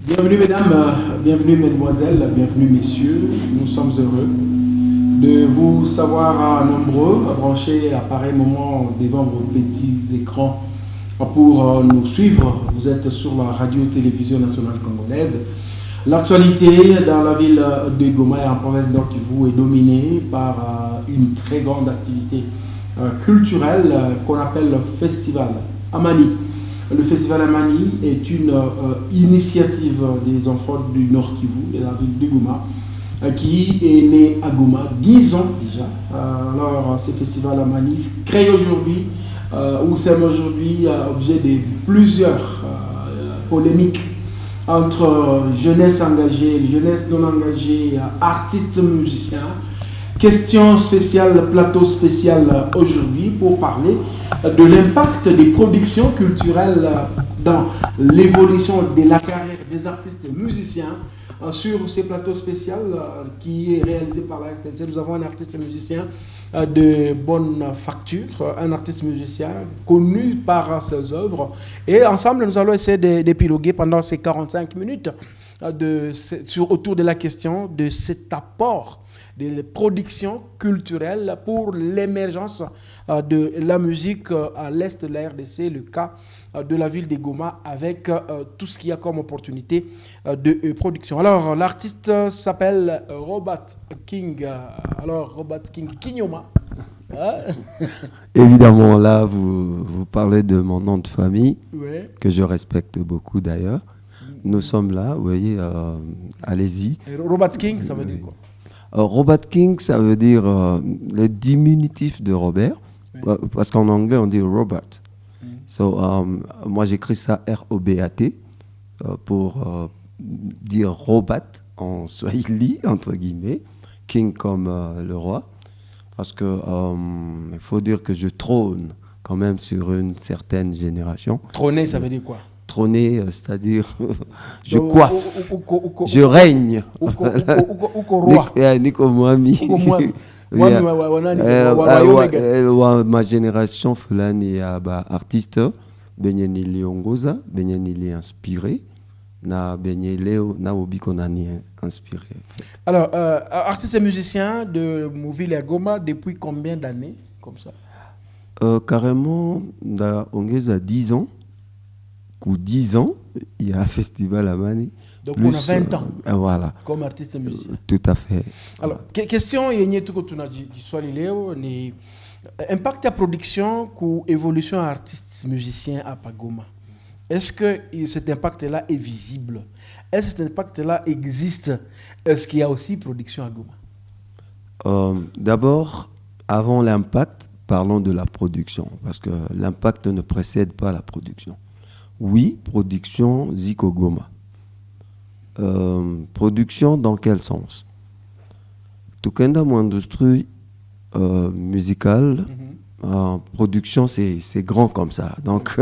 Bienvenue mesdames, bienvenue mesdemoiselles, bienvenue messieurs. Nous sommes heureux de vous savoir nombreux branchés à pareil moment devant vos petits écrans pour nous suivre. Vous êtes sur la radio-télévision nationale congolaise. L'actualité dans la ville de Goma et en province Nord Kivu est dominée par une très grande activité culturelle qu'on appelle le Festival Amani. Le Festival Amani est une initiative des enfants du Nord Kivu, de la ville de Goma, qui est né à Goma 10 ans déjà. Alors, ce Festival Amani crée aujourd'hui, ou c'est aujourd'hui objet de plusieurs polémiques entre jeunesse engagée, jeunesse non engagée, artistes musiciens. Question spéciale, plateau spécial aujourd'hui pour parler de l'impact des productions culturelles dans l'évolution de la carrière des artistes musiciens. Sur ce plateau spécial qui est réalisé par la RTNC, nous avons un artiste musicien de bonne facture, un artiste musicien connu par ses œuvres. Et ensemble, nous allons essayer d'épiloguer pendant ces 45 minutes autour de la question de cet apport des productions culturelles pour l'émergence de la musique à l'est de la RDC, le cas de la ville de Goma avec tout ce qu'il y a comme opportunité de production. Alors, l'artiste s'appelle Robert King. Alors, Robert King Kinyoma. Évidemment, là, vous parlez de mon nom de famille, Ouais. que je respecte beaucoup d'ailleurs. Nous sommes là, vous voyez, allez-y. Et Robert King, ça veut dire quoi? Robert King, ça veut dire le diminutif de Robert, parce qu'en anglais, on dit Robert. Moi, j'écris ça R-O-B-A-T pour dire Robert en Swahili, entre guillemets, King comme le roi, parce que il faut dire que je trône quand même sur une certaine génération. Trôner, ça veut dire quoi? Trôner, c'est-à-dire je coiffe, je règne. Roi. Nico Mwami. Ma génération, Fulani, artiste, Benyani Liongoza, Benyani inspiré, na Benyeleo, na Obikonani inspiré. Alors, artiste et musicien de Mouville à Goma depuis combien d'années comme ça? Carrément, on a 10 ans. Ou 10 ans, il y a un festival à Mani. Donc on a 20 ans voilà. comme artiste et musicien. Tout à fait. Alors, question, il y a tout que tu as dit, impact à production ou évolution artiste musicien à Pagoma. Est-ce que cet impact-là est visible? Est-ce que cet impact-là existe? Est-ce qu'il y a aussi production à Goma? D'abord, avant l'impact, parlons de la production, parce que l'impact ne précède pas la production. Oui, production Zico Goma. Production dans quel sens? Tukenda mon industrie musicale, production c'est grand comme ça. Donc,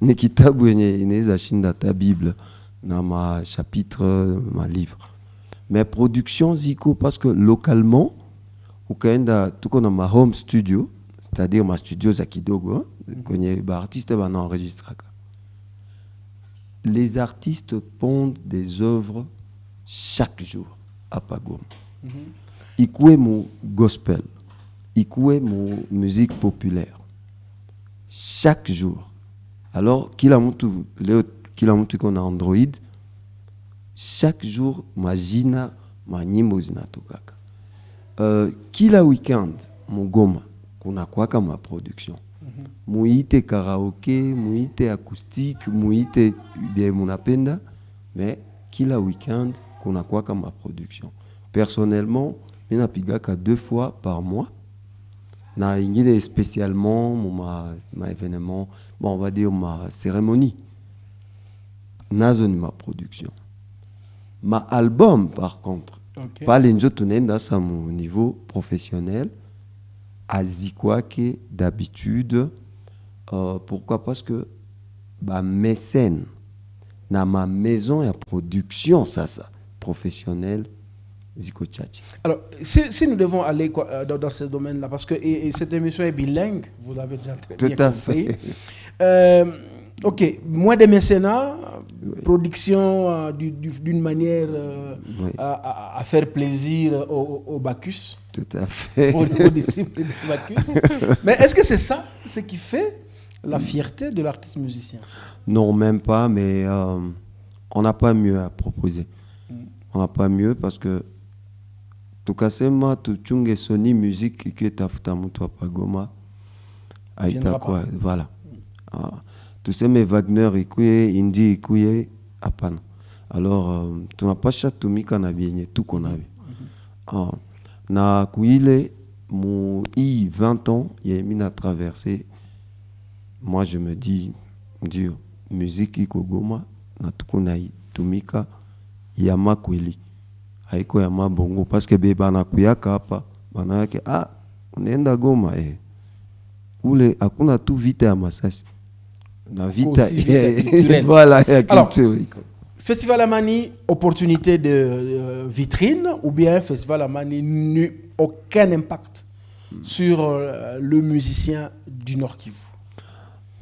Nikita Bouene Zachinda ta Bible, dans ma chapitre, ma livre. Mais production Zico, parce que localement, Tukenda, tout comme dans ma home studio, c'est-à-dire ma studio Zakidogo, artiste enregistré. Les artistes pondent des œuvres chaque jour à Pagoma. Ikoué mon gospel, ikoué mon musique populaire. Chaque jour. Alors, qu'il a monté qu'on a Android, chaque jour, ma jina, ma nimozina tokaka. Kila week-end, mon Goma, qu'on a quoi comme ma production. muite karaoke, muite acoustique, muite bien munapenda, mais kila week-end kuna kwa kama production. Personnellement, mina pigaka 2 fois par mois. Na ingine spécialement ma événement, bon on va dire ma cérémonie. Nazo ni ma production. Ma album par contre, pas l'enjo tunenda sa mon niveau professionnel. Azikwake d'habitude, pourquoi? Parce que bah, mécène, dans ma maison et production, ça, professionnel, Ziko Tchatchi. Alors, si nous devons aller dans ce domaine-là, parce que et cette émission est bilingue, vous l'avez déjà très bien compris. Ok, moins de mécénat, production d'une manière à faire plaisir au Bacchus. Tout à fait. Aux disciples de Bacchus. Mais est-ce que c'est ça ce qui fait la fierté de l'artiste musicien? Non, même pas, mais on n'a pas mieux à proposer. On n'a pas mieux parce que tout cas, c'est moi, tout tchunge Sony musique qui est tafuta mutu apagoma. Aïta quoi, voilà. Tu sais, mes Wagner, Ikuye, Indie, Ikuye, Apan. Alors, tu n'as pas chatumika na bien tout qu'on a vu. Na Kouile, mon 20 ans, il y a mis à traverser. Moi, je me dis, Dieu, musique Ikogoma, na tout qu'on a eu, Tumika, Yama Kouili. Aiko Yama Bongo. Parce que beba na Kuyaka, bana yake, on est en Goma, Kule, akuna tout vite à Masasi. Voilà, alors, Festival Amani, opportunité de vitrine, ou bien Festival Amani n'a aucun impact sur le musicien du Nord Kivu?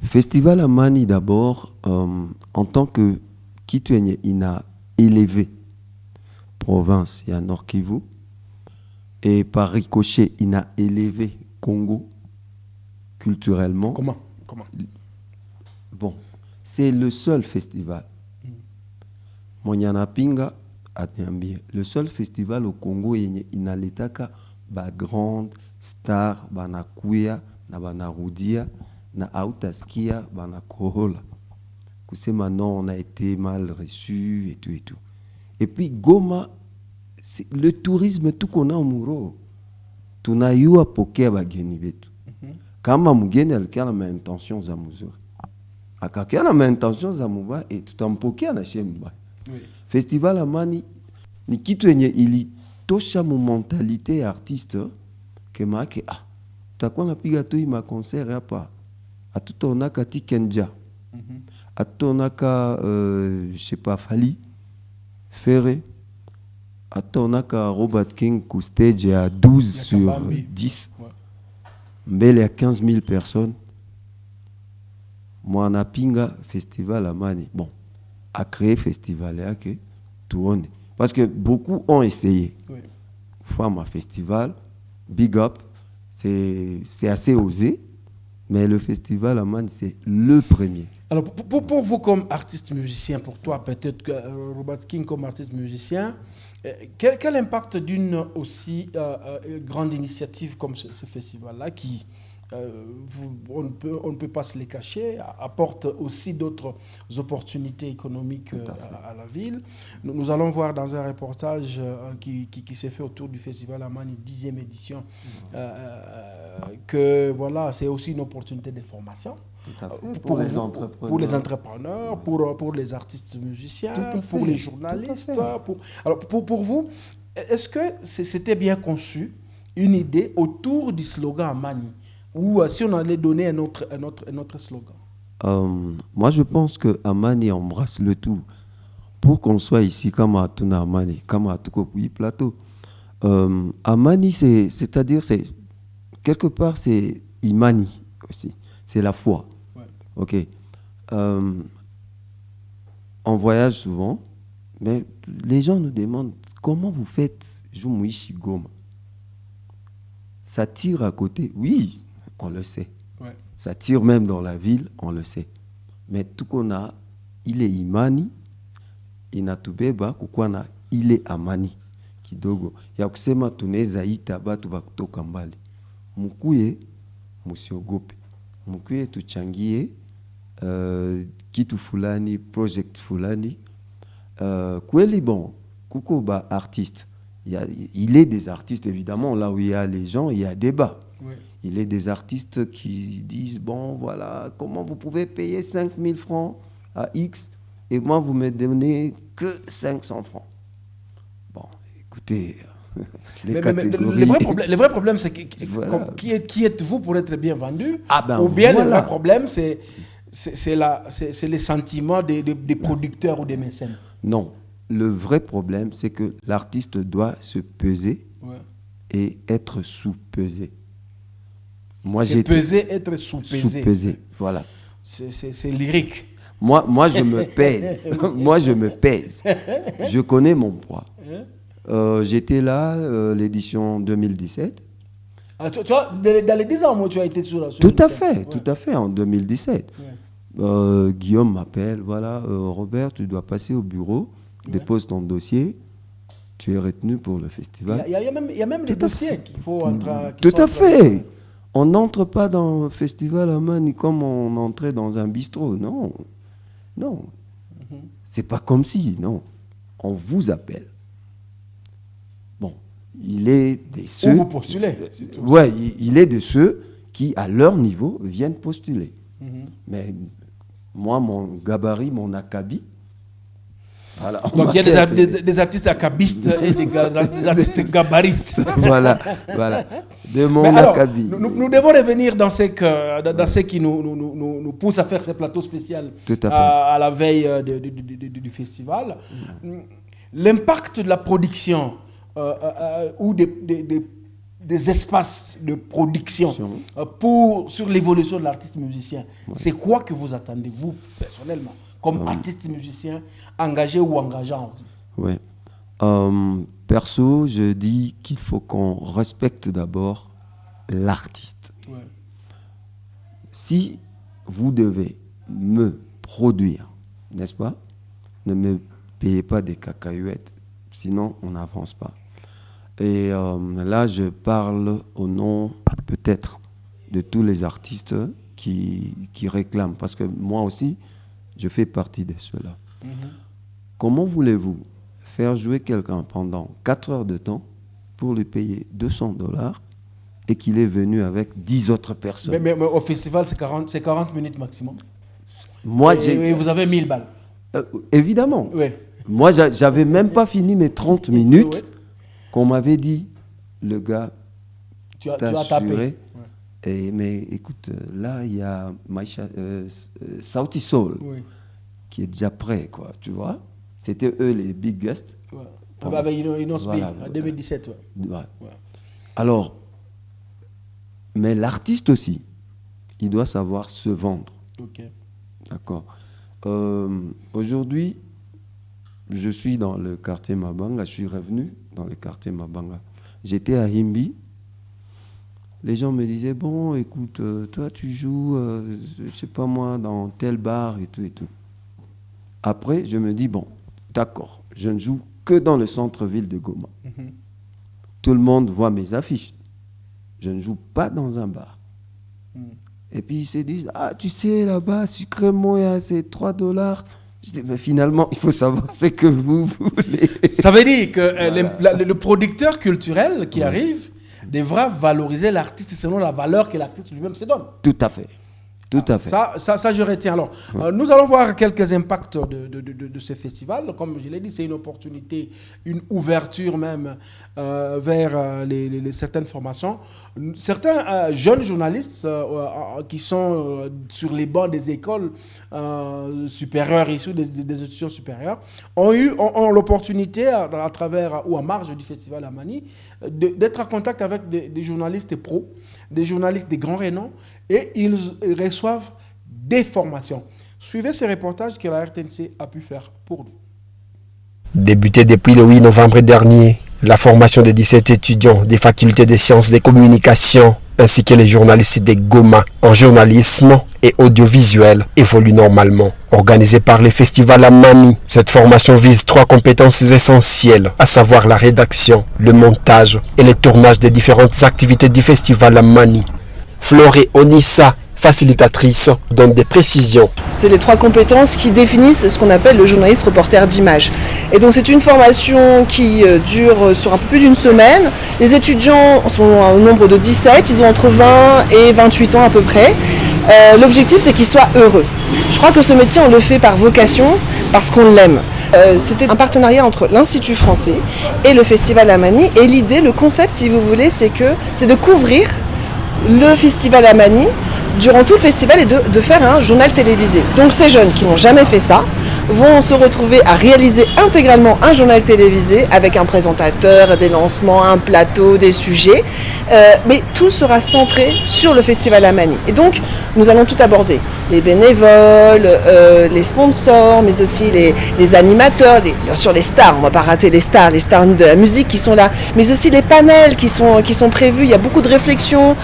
Festival Amani d'abord, en tant que Kitouenye, il a élevé province, il y a Nord Kivu, et par ricochet, il a élevé Congo culturellement. Comment? Bon, c'est le seul festival. Monyana Pinga a le seul festival au Congo il n'a l'état ba grande star bana kuya na bana rudia na autaskia bana kohola. Que maintenant on a été mal reçu et tout et tout. Et puis Goma, c'est le tourisme tout qu'on a au Mouro. Tuna yua pokea bageni betu. Kama mugeni alikuwa na intention za muzuri. Akakia na intention za muba et tout ampokea na shemba. Festival Amani ni kitu yenye ilitosha mu mentalité artiste que maake takuwa napiga tu ma concert hapa atutonaka Tikenja atutonaka je sais pas Fali Ferré atutonaka Robert King ku stage à 12 sur 10 mbele à 15 000 personnes. Moi na pinga Festival Amani bon à créer festival et que tourne parce que beaucoup ont essayé. Fama Festival, big up, c'est assez osé, mais le festival Amani c'est le premier. Alors pour vous comme artiste musicien, pour toi peut-être que Robert King comme artiste musicien, quel impact d'une aussi grande initiative comme ce festival-là qui on ne peut pas se les cacher, apporte aussi d'autres opportunités économiques à la ville. Nous allons voir dans un reportage qui s'est fait autour du Festival Amani 10e édition que voilà, c'est aussi une opportunité de formation pour les entrepreneurs, pour les artistes musiciens, pour les journalistes. Alors pour vous, est-ce que c'était bien conçu, une idée autour du slogan Amani? Ou si on allait donner un autre slogan? Moi, je pense que Amani embrasse le tout. Pour qu'on soit ici, comme à Tuna Amani, comme à Tukokuyi Plateau. Amani, c'est-à-dire, quelque part, c'est Imani aussi. C'est la foi. Ouais. Ok. On voyage souvent, mais les gens nous demandent comment vous faites Jumuishi Goma. Ça tire à côté. Oui. On le sait. Ouais. Ça tire même dans la ville, on le sait. Mais tout qu'on a, il est Imani, inatubeba kukwana, il est Amani. Kidogo. Ya kusema tuneza ita batu bakutoka mbali. Mukuye, musiogope. Mukwe tuchangie kitu fulani, project fulani. Kweli bon, kuko ba artiste. Il est des artistes, évidemment, là où il y a les gens, il y a débat. Oui. Il est des artistes qui disent, bon, voilà, comment vous pouvez payer 5 000 francs à X et moi, vous me donnez que 500 francs. Bon, écoutez, le vrai problème, c'est voilà. Qui êtes-vous pour être bien vendu? Ou bien voilà. Le vrai problème, c'est les sentiments des producteurs ou des mécènes? Non. Le vrai problème, c'est que l'artiste doit se peser et être sous-pesé. Moi, j'ai être sous-pesé. Sous-pesé, voilà. C'est lyrique. Moi, je me pèse. Moi, je me pèse. Je connais mon poids. J'étais là, l'édition 2017. Ah, tu vois, dans les 10 ans, moi, tu as été sur la Tout à fait, en 2017. Guillaume m'appelle, voilà, Robert, tu dois passer au bureau. Dépose ton dossier, tu es retenu pour le festival. Il y a même des dossiers qu'il faut entrer. Tout à fait. On n'entre pas dans le festival à Mani comme on entrait dans un bistrot. Non. C'est pas comme si, non. On vous appelle. Bon, il est de ceux... Ou vous postulez. Ouais, il est de ceux qui, à leur niveau, viennent postuler. Mais moi, mon gabarit, mon acabit, voilà, donc il y a des artistes acabistes et des artistes gabaristes. Voilà. De mon acabit. Nous devons revenir dans ce qui nous pousse à faire ce plateau spécial à la veille du festival. L'impact de la production ou des espaces de production sur l'évolution de l'artiste musicien. C'est quoi que vous attendez, vous, personnellement, comme artiste musicien engagé ou engageant? Oui. Perso, je dis qu'il faut qu'on respecte d'abord l'artiste. Ouais. Si vous devez me produire, n'est-ce pas? Ne me payez pas des cacahuètes, sinon on n'avance pas. Et là, je parle au nom, peut-être, de tous les artistes qui réclament, parce que moi aussi, je fais partie de ceux-là. Comment voulez-vous faire jouer quelqu'un pendant 4 heures de temps pour lui payer $200 et qu'il est venu avec 10 autres personnes? Mais au festival, c'est 40 minutes maximum. Moi, et vous avez 1000 balles. Évidemment. Oui. Moi, j'avais même pas fini mes 30 minutes qu'on m'avait dit, le gars, tu as tapé. Mais écoute, là, il y a Sauti Soul qui est déjà prêt, quoi, tu vois. C'était eux les big guests. Avec Inospi, en 2017. Alors, mais l'artiste aussi, il doit savoir se vendre. D'accord. Aujourd'hui, je suis dans le quartier Mabanga, je suis revenu dans le quartier Mabanga. J'étais à Himbi. Les gens me disaient, bon, écoute, toi tu joues, je sais pas moi, dans tel bar et tout et tout. Après, je me dis, bon, d'accord, je ne joue que dans le centre-ville de Goma. Tout le monde voit mes affiches. Je ne joue pas dans un bar. Et puis ils se disent, ah, tu sais, là-bas, sucrement, c'est $3. Je dis, mais finalement, il faut savoir ce que vous voulez. Ça veut dire que le producteur culturel qui arrive devra valoriser l'artiste selon la valeur que l'artiste lui-même se donne. Tout à fait. Tout à fait. Ça, je retiens. Alors, nous allons voir quelques impacts de ce festival. Comme je l'ai dit, c'est une opportunité, une ouverture même vers certaines formations. Certains jeunes journalistes qui sont sur les bancs des écoles supérieures, issues des institutions supérieures, ont l'opportunité, à travers ou en marge du festival Amani, d'être en contact avec des journalistes pros, des journalistes de grands renom, et ils reçoivent des formations. Suivez ces reportages que la RTNC a pu faire pour nous. Débutée depuis le 8 novembre dernier, la formation de 17 étudiants des facultés de sciences des communications ainsi que les journalistes des Goma en journalisme et audiovisuel évolue normalement. Organisée par le festival Amani, cette formation vise 3 compétences essentielles, à savoir la rédaction, le montage et le tournage des différentes activités du festival Amani. Floré Onissa, facilitatrice, donne des précisions. C'est les 3 compétences qui définissent ce qu'on appelle le journaliste reporter d'image. Et donc c'est une formation qui dure sur un peu plus d'une semaine. Les étudiants sont au nombre de 17, ils ont entre 20 et 28 ans à peu près. L'objectif c'est qu'ils soient heureux. Je crois que ce métier on le fait par vocation, parce qu'on l'aime. C'était un partenariat entre l'Institut français et le Festival Amani. Et l'idée, le concept si vous voulez, c'est de couvrir le Festival Amani durant tout le festival et de faire un journal télévisé. Donc ces jeunes qui n'ont jamais fait ça vont se retrouver à réaliser intégralement un journal télévisé avec un présentateur, des lancements, un plateau, des sujets. Mais tout sera centré sur le Festival Amani. Et donc nous allons tout aborder. Les bénévoles, les sponsors, mais aussi les animateurs, bien sûr les stars, on ne va pas rater les stars de la musique qui sont là, mais aussi les panels qui sont prévus. Il y a beaucoup de réflexion,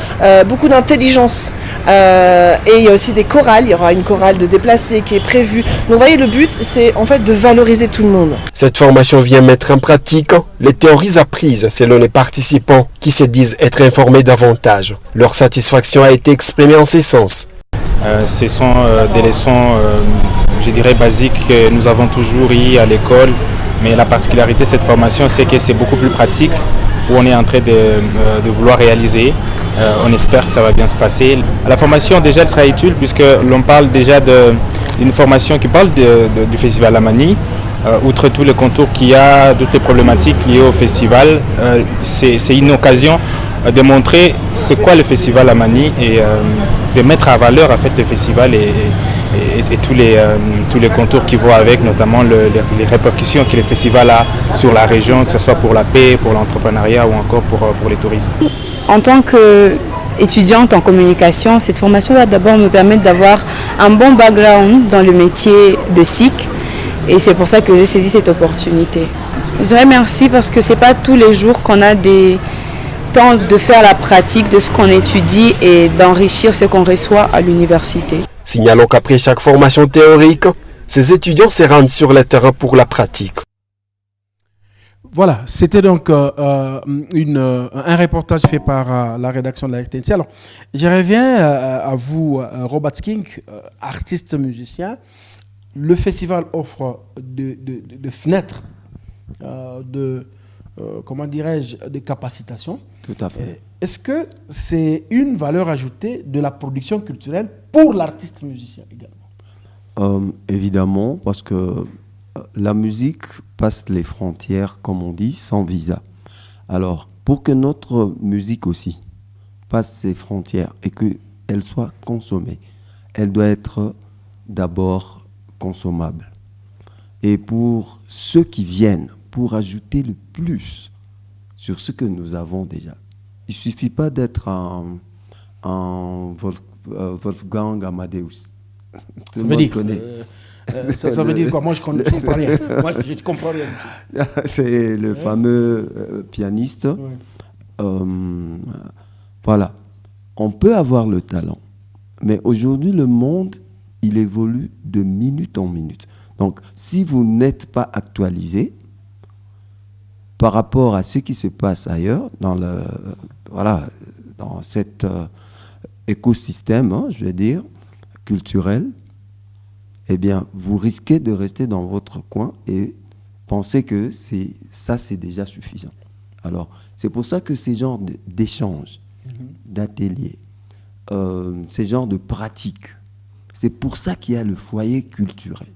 beaucoup d'intelligence. Et il y a aussi des chorales, il y aura une chorale de déplacés qui est prévue. Donc vous voyez, le but c'est en fait de valoriser tout le monde. Cette formation vient mettre en pratique les théories apprises selon les participants qui se disent être informés davantage. Leur satisfaction a été exprimée en ces sens. Ce sont des leçons, je dirais, basiques que nous avons toujours eues à l'école. Mais la particularité de cette formation, c'est que c'est beaucoup plus pratique, où on est en train de vouloir réaliser. On espère que ça va bien se passer. La formation, déjà, elle sera utile puisque l'on parle déjà d'une formation qui parle du Festival Amani. Outre tous les contours qu'il y a, toutes les problématiques liées au festival, c'est une occasion de montrer c'est quoi le Festival Amani et de mettre à valeur en fait le festival et tous les contours qui vont avec, notamment les répercussions que le festival a sur la région, que ce soit pour la paix, pour l'entrepreneuriat ou encore pour les tourismes. En tant qu'étudiante en communication, cette formation va d'abord me permettre d'avoir un bon background dans le métier de SIC et c'est pour ça que j'ai saisi cette opportunité. Je dirais merci parce que ce n'est pas tous les jours qu'on a des temps de faire la pratique de ce qu'on étudie et d'enrichir ce qu'on reçoit à l'université. Signalons qu'après chaque formation théorique, ces étudiants se rendent sur le terrain pour la pratique. Voilà, c'était donc un reportage fait par la rédaction de la RTNC. Alors, je reviens à vous, Robert King, artiste musicien. Le festival offre de fenêtres, comment dirais-je, de capacitation. Tout à fait. Est-ce que c'est une valeur ajoutée de la production culturelle pour l'artiste musicien également? Évidemment, parce que la musique passe les frontières, comme on dit, sans visa. Alors, pour que notre musique aussi passe ces frontières et qu'elle soit consommée, elle doit être d'abord consommable. Et pour ceux qui viennent, pour ajouter le plus sur ce que nous avons déjà, il ne suffit pas d'être un Wolfgang Amadeus. Ça veut dire connaît. Ça veut dire quoi? Moi, je ne comprends rien. Moi, je ne comprends rien du tout. C'est le fameux pianiste. Oui. Voilà. On peut avoir le talent, mais aujourd'hui, le monde, il évolue de minute en minute. Donc, si vous n'êtes pas actualisé par rapport à ce qui se passe ailleurs, dans cet écosystème, je vais dire, culturel, eh bien, vous risquez de rester dans votre coin et penser que c'est déjà suffisant. Alors, c'est pour ça que ces genres d'échanges, d'ateliers, ces genres de pratiques, c'est pour ça qu'il y a le foyer culturel.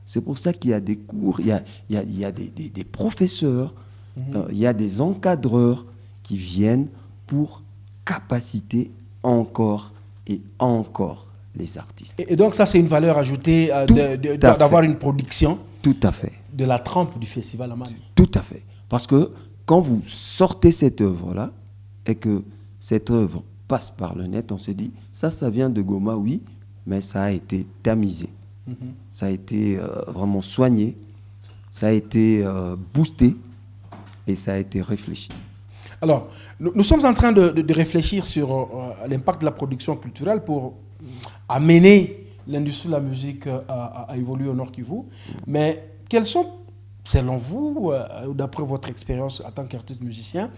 C'est pour ça qu'il y a des cours, il y a des professeurs, il y a des encadreurs qui viennent pour capaciter encore et encore les artistes. Et donc ça, c'est une valeur ajoutée d'avoir une production. Tout à fait. De la trempe du Festival Amani. Tout à fait. Parce que quand vous sortez cette œuvre-là et que cette œuvre passe par le net, on se dit, ça vient de Goma, oui, mais ça a été tamisé. Ça a été vraiment soigné, ça a été boosté et ça a été réfléchi. Alors, nous sommes en train de réfléchir sur l'impact de la production culturelle pour amener l'industrie de la musique à évoluer au Nord Kivu. Mais quelles sont, selon vous, d'après votre expérience en tant qu'artiste musicien,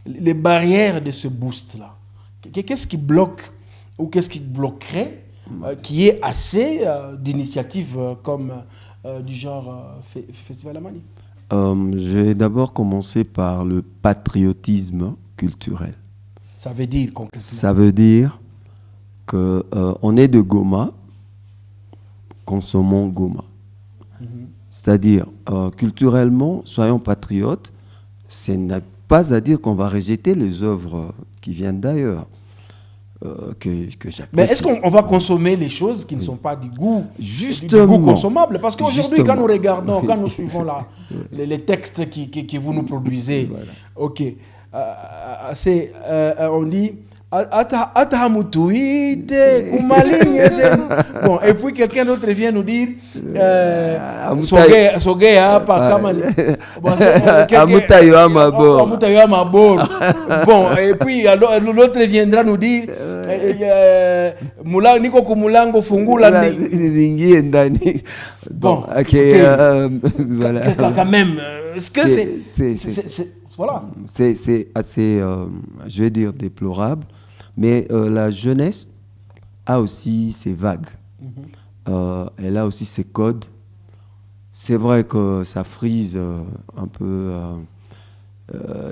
les barrières de ce boost-là? Qu'est-ce qui bloque ou qu'est-ce qui bloquerait qu'il y ait assez d'initiatives comme du genre Festival Amani? Je vais d'abord commencer par le patriotisme culturel. Ça veut dire concrètement? Ça veut dire qu'on est de Goma, consommons Goma. C'est-à-dire, culturellement, soyons patriotes, ce n'est pas à dire qu'on va rejeter les œuvres qui viennent d'ailleurs, que j'apprécie. Mais est-ce qu'on va consommer les choses qui ne sont pas du goût Justement. consommable? Parce qu'aujourd'hui, quand nous regardons, quand nous suivons les textes que vous nous produisez, Voilà. ok, on dit Atahamutuite, Kumaling, bon, et puis quelqu'un d'autre vient nous dire Sogea, par Kamani. Amutayo Amabor. Amutayo Amabor. Bon, et puis l'autre viendra nous dire Niko Kumulango Fungula. Bon, ok, voilà. Quand même, est-ce que c'est voilà. C'est assez, je vais dire, déplorable. Mais la jeunesse a aussi ses vagues. Elle a aussi ses codes. C'est vrai que ça frise un peu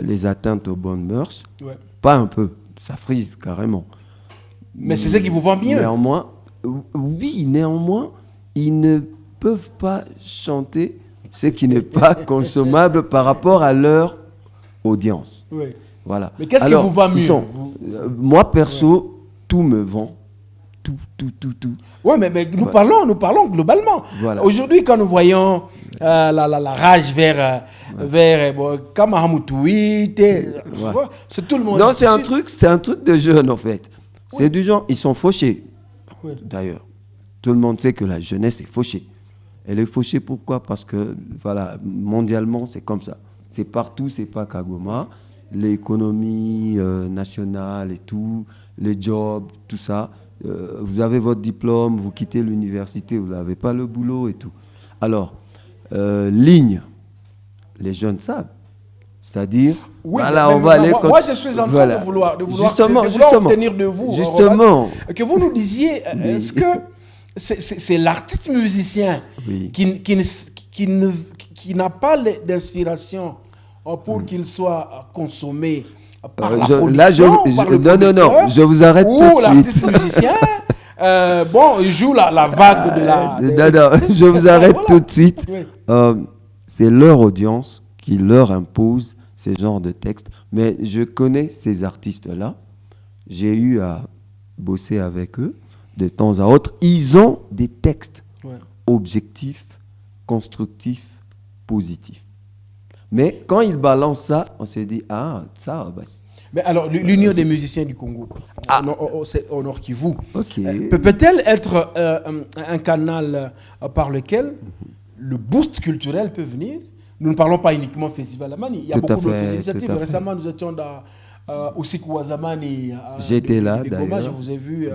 les atteintes aux bonnes mœurs. Ouais. Pas un peu, ça frise carrément. Mais c'est ça qui vous vend mieux. Néanmoins, néanmoins, ils ne peuvent pas chanter ce qui n'est pas consommable par rapport à leur audience. Oui. Voilà. Mais qu'est-ce qui vous va mieux? Moi, perso, tout me vend. Tout. Oui, mais nous parlons globalement. Voilà. Aujourd'hui, quand nous voyons la rage vers Kamahamutouite, c'est tout le monde. Non, c'est un truc de jeunes, en fait. Oui. C'est du genre, ils sont fauchés. Oui. D'ailleurs, tout le monde sait que la jeunesse est fauchée. Elle est fauchée pourquoi? Parce que, voilà, mondialement, c'est comme ça. C'est partout, c'est pas qu'à Goma. L'économie nationale et tout, les jobs, tout ça. Vous avez votre diplôme, vous quittez l'université, vous n'avez pas le boulot et tout. Alors, ligne, les jeunes savent. C'est-à-dire, oui, voilà, on va aller... Moi, je suis en train de vouloir obtenir de vous, justement, que vous nous disiez, est-ce que c'est l'artiste musicien qui n'a pas d'inspiration pour qu'il soit consommé par la production, par le producteur, non, je vous arrête tout de suite. Ou l'artiste musicien, il joue la vague de la... Non, je vous arrête tout de suite. Oui. C'est leur audience qui leur impose ces genres de textes. Mais je connais ces artistes-là. J'ai eu à bosser avec eux de temps à autre. Ils ont des textes objectifs, constructifs, positifs. Mais quand ils balancent ça, on se dit, ça... Bah, mais alors, l'Union des musiciens du Congo, au Nord Kivu, peut-elle être un canal par lequel le boost culturel peut venir? Nous ne parlons pas uniquement Festival Amani. Il y a beaucoup d'autres initiatives. Récemment, nous étions au Siku Wazamani. J'étais là, d'ailleurs. Je vous ai vu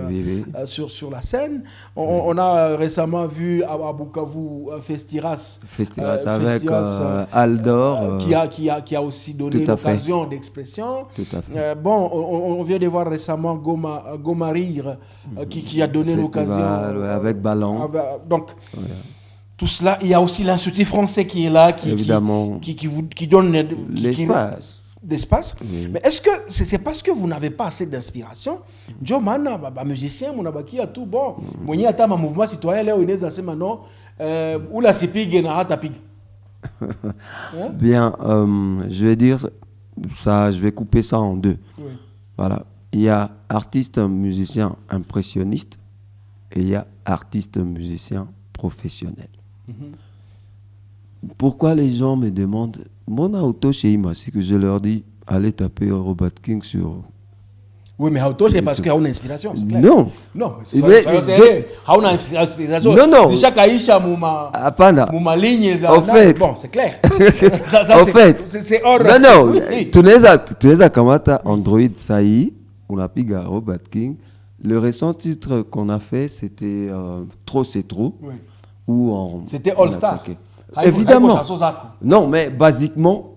sur la scène. On a récemment vu à Bukavu Festiras avec Aldor. Qui a aussi donné l'occasion d'expression. Tout à fait. On vient de voir récemment Goma Rire qui a donné l'occasion. Avec Ballon. Donc, tout cela, il y a aussi l'Institut français qui est là, qui donne l'espace. Oui. Mais est-ce que c'est parce que vous n'avez pas assez d'inspiration? Joe Mana, musicien, mon abaki a tout bon. Moi, il y a un mouvement citoyen là où il est dans ce maintenant où la CPI n'a pas tapé. Bien, je vais dire ça, je vais couper ça en deux. Oui. Voilà, il y a artiste musicien impressionniste et il y a artiste musicien professionnel. Pourquoi les gens me demandent mon auto chez Ima, c'est que je leur dis allez taper Robert King sur. Oui, mais auto c'est parce qu'il y a une inspiration. Non, c'est une inspiration. Non. Chaque Aïcha mouma ligne. En fait, bon, c'est clair. En fait, c'est hors. Non. Tu les as kamata Android Saï, on a piga Robert King. Le récent titre qu'on a fait, c'était Trop c'est trop. Oui. C'était All Star. Évidemment. Non, mais basiquement,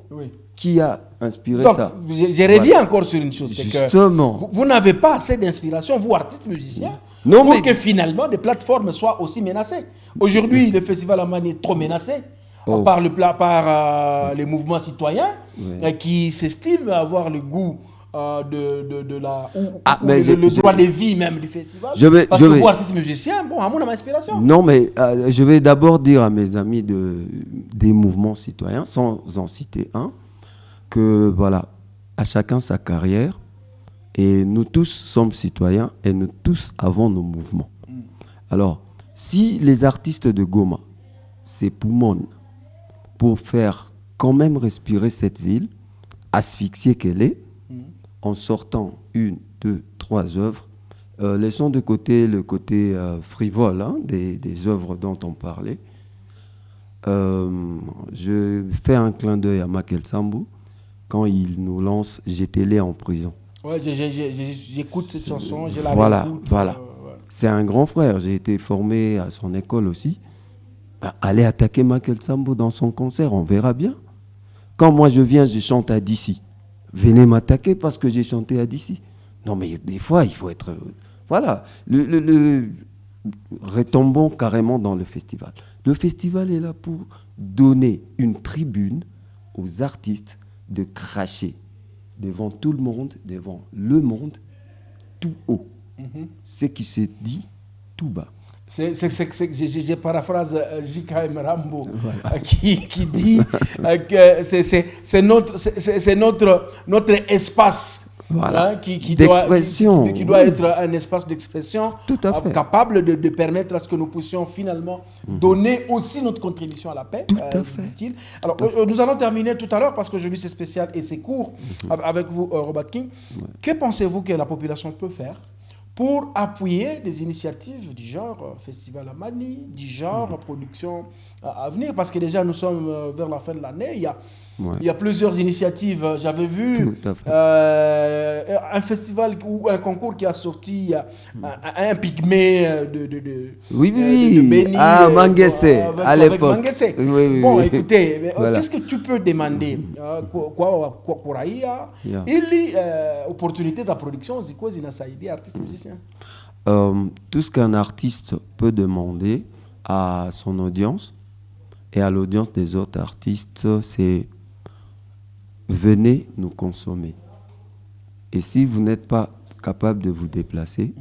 qui a inspiré Donc, ça. je reviens encore sur une chose, c'est que Justement. vous n'avez pas assez d'inspiration, vous artistes musiciens, Non, pour mais- que finalement les plateformes soient aussi menacées. Aujourd'hui, le festival Amani est trop menacé Oh. par les mouvements citoyens qui s'estiment avoir le goût de la ou mais le je- droit de vie même du festival. Parce je que vais- vous, artistes musiciens, bon, à mon inspiration. Non, mais je vais d'abord dire à mes amis des mouvements citoyens, sans en citer un, que voilà, à chacun sa carrière, et nous tous sommes citoyens, et nous tous avons nos mouvements. Alors, si les artistes de Goma s'époumonnent pour faire quand même respirer cette ville, asphyxiée qu'elle est, en sortant 1, 2, 3 œuvres, laissons de côté le côté frivole hein, des œuvres dont on parlait. Je fais un clin d'œil à Makel Sambou quand il nous lance « J'étais laid en prison ». Ouais, j'écoute cette chanson, je la Voilà, réécoute, voilà. ouais. C'est un grand frère, j'ai été formé à son école aussi. Allez attaquer Makel Sambou dans son concert, on verra bien. Quand moi je viens, je chante à DC. Venez m'attaquer parce que j'ai chanté à DC. Non mais des fois, il faut être... voilà, retombons carrément dans le festival. Le festival est là pour donner une tribune aux artistes de cracher devant tout le monde, devant le monde, tout haut. Ce qui s'est dit tout bas. Je paraphrase J.K.M. Rambo qui dit que c'est notre espace Voilà. qui D'expression. qui doit être un espace d'expression Tout à fait. capable de permettre à ce que nous puissions finalement donner aussi notre contribution à la paix. Tout à fait. dit-il. Alors, nous allons terminer tout à l'heure parce que je lis c'est spécial et c'est court avec vous, Robert King. Que pensez-vous que la population peut faire pour appuyer des initiatives du genre Festival Amani, du genre production à venir? Parce que déjà, nous sommes vers la fin de l'année. Il y a plusieurs initiatives. J'avais vu Tout à fait. un festival ou un concours qui a sorti un pygmée de Béni. Manguesse, à avec l'époque. Manguesse. Oui, Bon, oui. écoutez, mais, Voilà. qu'est-ce que tu peux demander Kouraïa, Yeah. il y a opportunité de production, c'est quoi, c'est artiste musicien? Tout ce qu'un artiste peut demander à son audience et à l'audience des autres artistes, c'est venez nous consommer. Et si vous n'êtes pas capable de vous déplacer,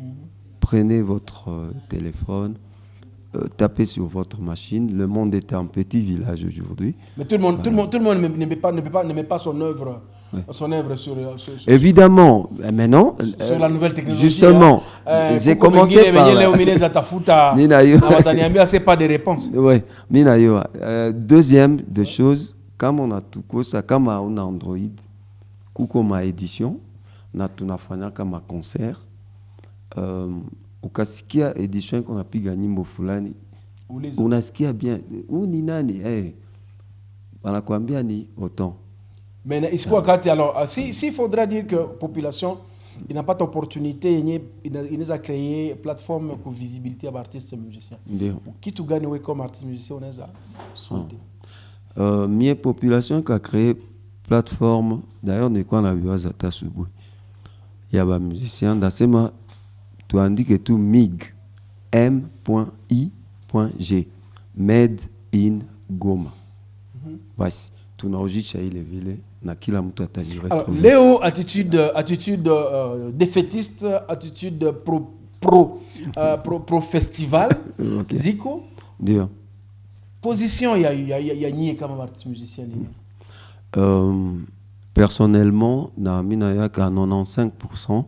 prenez votre téléphone, tapez sur votre machine. Le monde est un petit village aujourd'hui. Mais tout le monde ne met pas son œuvre. Son œuvre sur Évidemment, maintenant, sur la nouvelle technologie. justement, j'ai commencé par Ninayo. C'est pas de réponse. Ouais, Minayo. Deuxième de choses, comme on a tout ça, comme on a Android, kuko ma édition, na tunafanya kama concert, ukasikia édition qu'on a pu gagner mbofulani, unasikia bien, ou ni nani, wanakuambia ni autant. Mais alors, s'il faudra dire que la population il n'a pas d'opportunité, il a créé une plateforme pour visibilité à artistes et musiciens. Qui tu gagnes comme artiste musicien, on a souhaité. Mie population qui a créé plateforme, d'ailleurs, on a vu à Zata Subou. Il y a des musiciens, d'Asema, tu indiques tout MIG, M.I.G, Made in Goma. Voici, tu n'as pas chez les villes. Alors, Léo, attitude défaitiste, attitude pro festival. Okay. Zico, Dio. Position, il y a nié comme artiste musicien. Personnellement, dans Minaya, 95%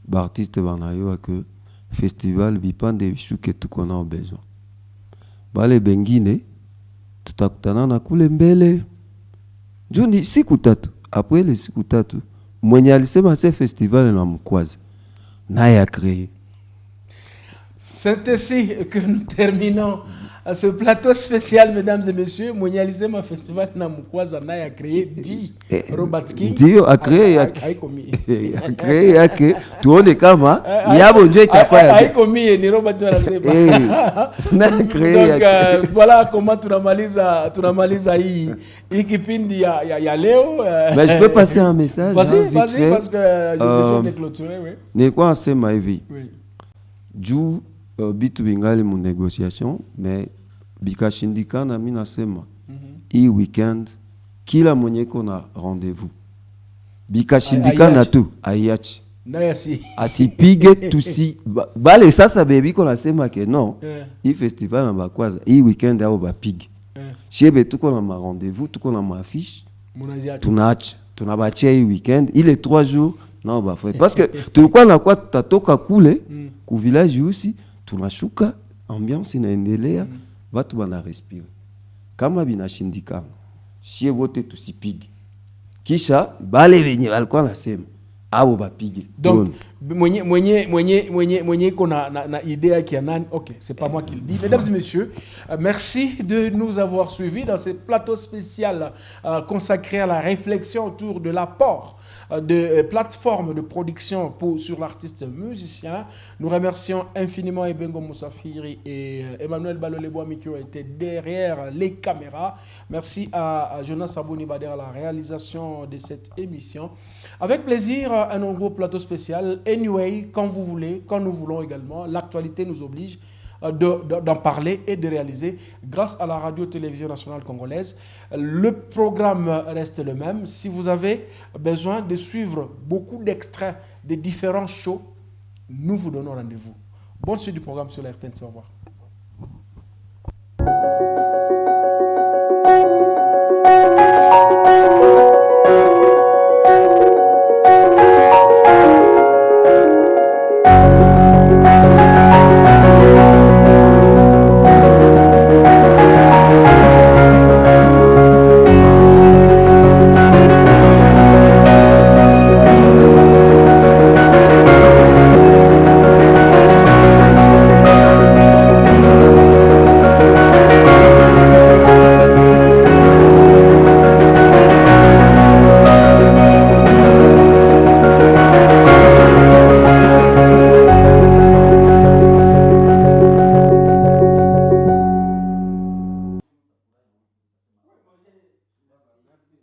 d'artistes Banayo que festival bipan de bichu que tout qu'on a besoin. Bale bengine, tout à na kule mbele. Jouni siku tatu, après les siku tatu, mwenye alisema ce festival na mkwazi, naye a créé. C'est ainsi que nous terminons à ce plateau spécial, mesdames et messieurs. Monialisema Festival Namukwaza a créé 10 Robert King. 10 a créé, a créé, a créé. Tout le monde kama, il y a bon Dieu qui a quoi. Aïkomi ni Robert King. Donc voilà comment tunamaliza hii kipindi ya leo. Mais je peux passer un message. Vas-y, parce que je suis clôturé, oui. N'est quoi c'est ma vie. Oui. Juu bitu bingali mu négociation mais bikashindikana mimi nasema hii weekend kila mwenye kona rendez-vous bikashindikana tu aiachi asipige tusi bale sasa bebi kona sema ke non hii festival na bakwaza hii weekend ao bapige shebe tuko na ma rendez-vous tuko na ma affiche tunaacha tunabachia hii weekend ile 3 jours non bah parce que tulikuwa na kwa tutatoka kule ku village usi tunashuka ambiance inaendelea watu wana respire kama binashindikana shie wote tusipige kisha bale wenye walikuwa nasema abo bapige donc mwenye na idée qui a nani. OK, c'est pas moi qui le dis. Mesdames et messieurs, merci de nous avoir suivis dans ce plateau spécial consacré à la réflexion autour de l'apport de plateformes de production sur l'artiste musicien. Nous remercions infiniment Ebengo Moussafiri et Emmanuel Baloleboami qui ont été derrière les caméras. Merci à Jonas Abouni Bader à la réalisation de cette émission. Avec plaisir, un nouveau plateau spécial. Anyway, quand vous voulez, quand nous voulons également, l'actualité nous oblige d'en parler et de réaliser grâce à la radio-télévision nationale congolaise. Le programme reste le même. Si vous avez besoin de suivre beaucoup d'extraits des différents shows, nous vous donnons rendez-vous. Bonne suite du programme sur la RTNC. Au revoir.